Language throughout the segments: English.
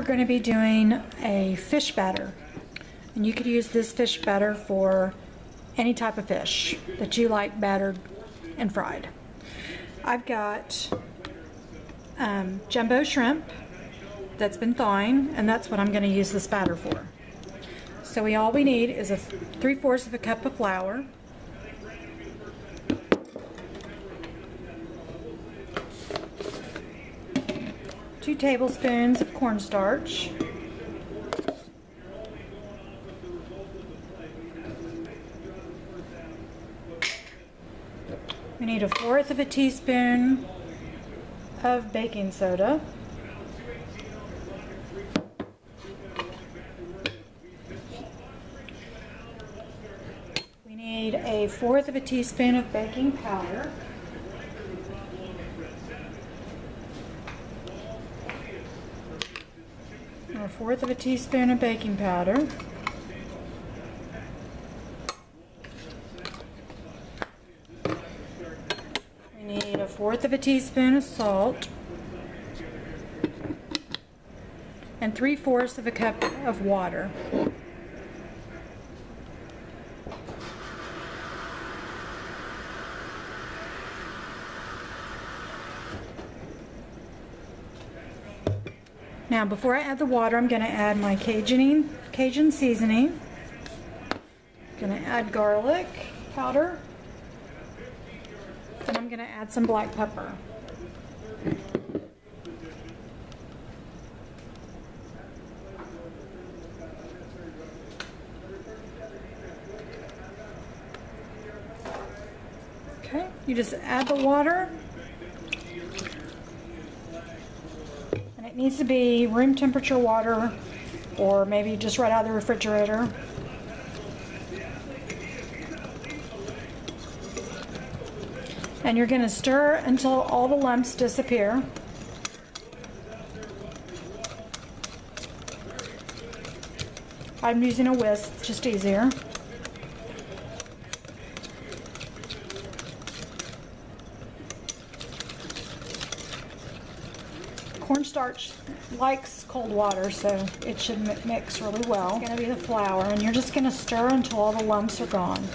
we're going to be doing a fish batter, and you could use this fish batter for any type of fish that you like battered and fried. I've got jumbo shrimp that's been thawing, and that's what I'm going to use this batter for. So all we need is 3/4 of a cup of flour, 2 tablespoons of cornstarch, we need 1/4 of a teaspoon of baking soda, we need 1/4 of a teaspoon of baking powder, or 1/4 of a teaspoon of baking powder, we need 1/4 of a teaspoon of salt, and 3/4 of a cup of water. Now, before I add the water, I'm going to add my Cajun seasoning. I'm going to add garlic powder, and I'm going to add some black pepper. Okay, you just add the water. It needs to be room temperature water, or maybe just right out of the refrigerator. And you're going to stir until all the lumps disappear. I'm using a whisk, it's just easier. Cornstarch likes cold water, so it should mix really well. It's going to be the flour, and you're just going to stir until all the lumps are gone.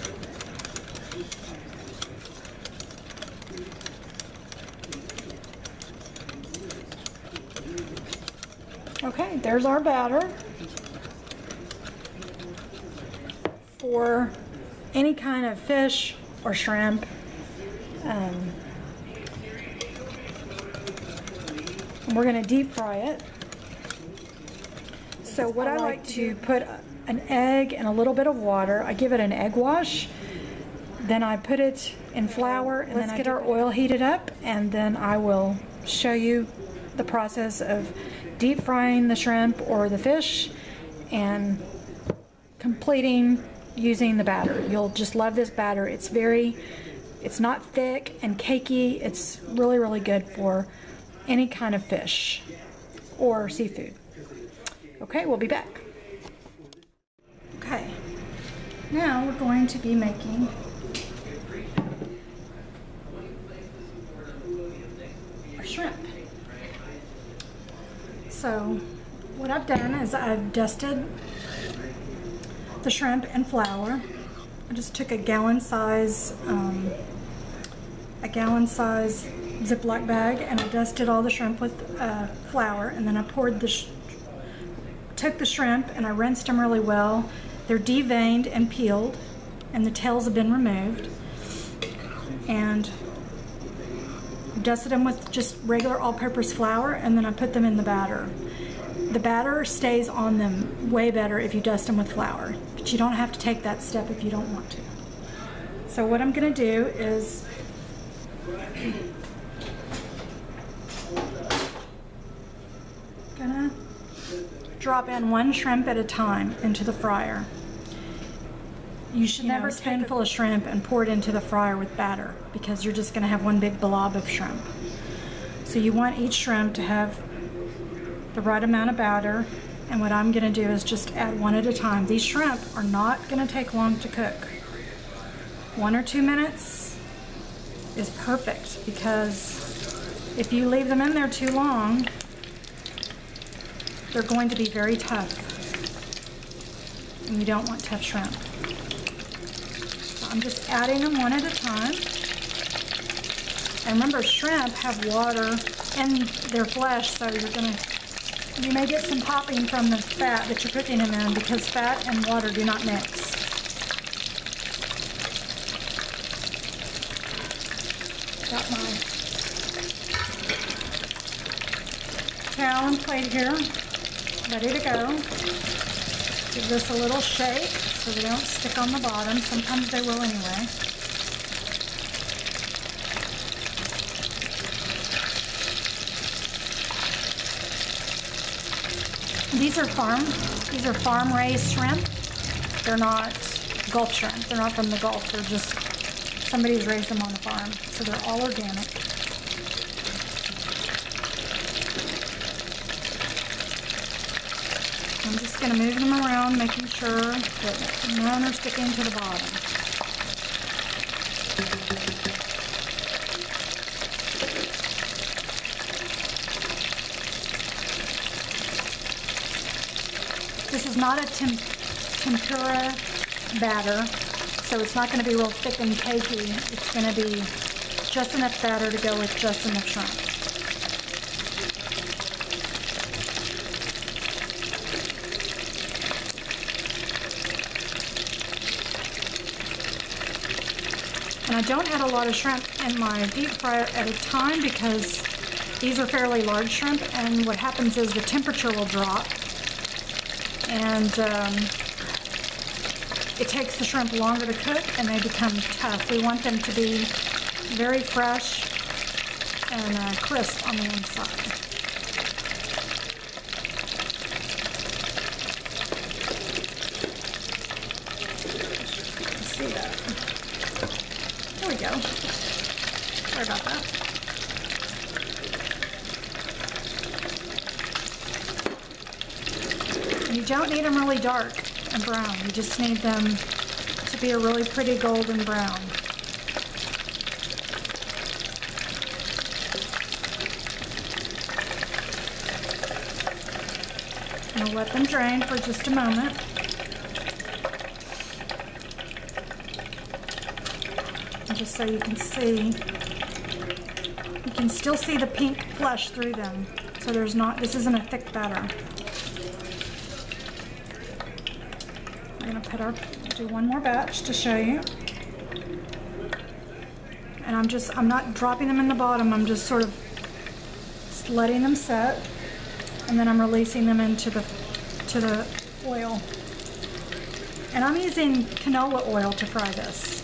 Okay, there's our batter. For any kind of fish or shrimp, we're going to deep fry it. So what I like to put an egg and a little bit of water. I give it an egg wash. Then I put it in flour, and then I get our oil heated up, and then I will show you the process of deep frying the shrimp or the fish and completing using the batter. You'll just love this batter. It's not thick and cakey. It's really, really good for any kind of fish or seafood. Okay, we'll be back. Okay, now we're going to be making our shrimp. So what I've done is I've dusted the shrimp in flour. I just took a gallon size Ziploc bag, and I dusted all the shrimp with flour, and then I poured took the shrimp and I rinsed them really well. They're deveined and peeled, and the tails have been removed, and dusted them with just regular all-purpose flour, and then I put them in the batter. The batter stays on them way better if you dust them with flour, but you don't have to take that step if you don't want to. So what I'm going to do is drop in one shrimp at a time into the fryer. You should never take a spoonful of shrimp and pour it into the fryer with batter, because you're just going to have one big blob of shrimp. So you want each shrimp to have the right amount of batter, and what I'm going to do is just add one at a time. These shrimp are not going to take long to cook. 1 or 2 minutes is perfect, because if you leave them in there too long, they're going to be very tough. And you don't want tough shrimp. So I'm just adding them one at a time. And remember, shrimp have water in their flesh, so you may get some popping from the fat that you're cooking them in because fat and water do not mix. Got my towel and plate here, ready to go. Give this a little shake so they don't stick on the bottom. Sometimes they will anyway. These are farm raised shrimp. They're not Gulf shrimp. They're not from the Gulf. They're just, somebody's raised them on a farm. So they're all organic. I'm just going to move them around, making sure that none are sticking to the bottom. This is not a tempura batter, so it's not going to be real thick and cakey. It's going to be just enough batter to go with just enough shrimp. And I don't add a lot of shrimp in my deep fryer at a time because these are fairly large shrimp, and what happens is the temperature will drop. And it takes the shrimp longer to cook and they become tough. We want them to be very fresh and crisp on the inside. Let's see that. There we go. Sorry about that. You don't need them really dark and brown. You just need them to be a really pretty golden brown. I'll let them drain for just a moment. And just so you can see, you can still see the pink flesh through them. So this isn't a thick batter. We're going to do one more batch to show you. And I'm not dropping them in the bottom, I'm just sort of letting them set. And then I'm releasing them into the oil. And I'm using canola oil to fry this.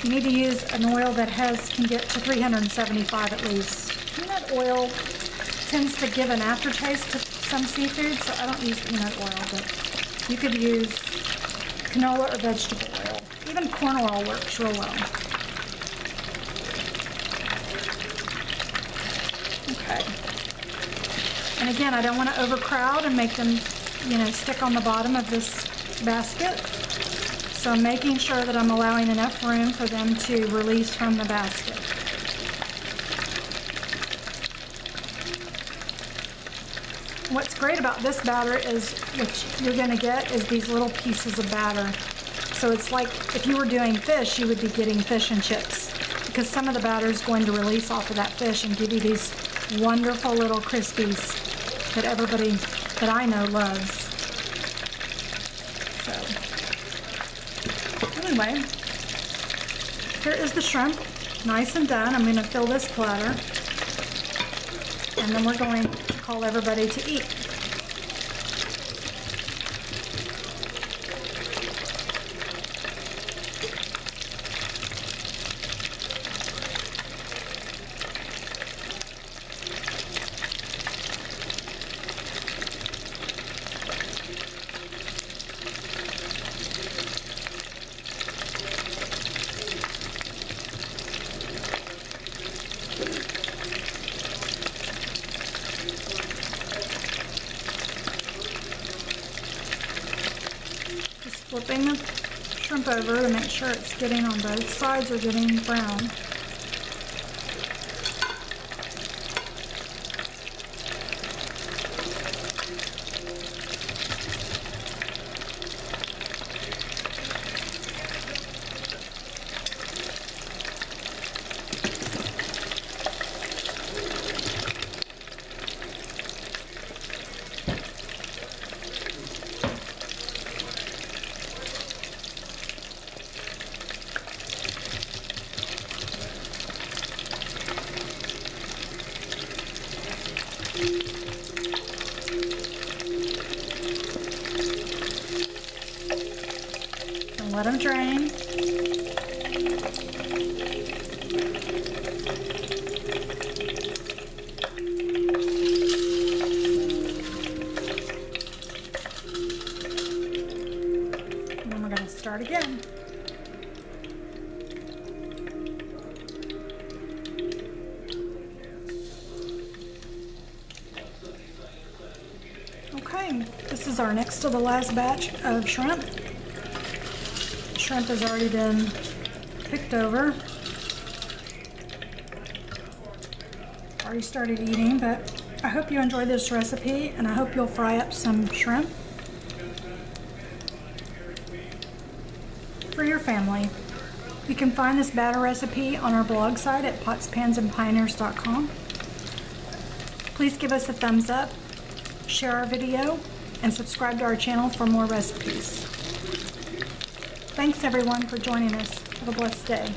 You need to use an oil that can get to 375 at least. Peanut oil tends to give an aftertaste to some seafood, so I don't use peanut oil, but you could use canola or vegetable oil. Even corn oil works real well. Okay. And again, I don't want to overcrowd and make them, stick on the bottom of this basket. So I'm making sure that I'm allowing enough room for them to release from the basket. What's great about this batter is what you're going to get is these little pieces of batter. So it's like if you were doing fish, you would be getting fish and chips because some of the batter is going to release off of that fish and give you these wonderful little crispies that everybody that I know loves. So anyway, here is the shrimp, nice and done. I'm going to fill this platter, and then we're going to call everybody to eat. Flipping the shrimp over to make sure it's getting on both sides or getting brown. Let them drain. And then we're going to start again. Okay, this is our next to the last batch of shrimp. Shrimp has already been picked over. Already started eating, but I hope you enjoyed this recipe and I hope you'll fry up some shrimp for your family. You can find this batter recipe on our blog site at potspansandpioneers.com. Please give us a thumbs up, share our video, and subscribe to our channel for more recipes. Thanks everyone for joining us. Have a blessed day.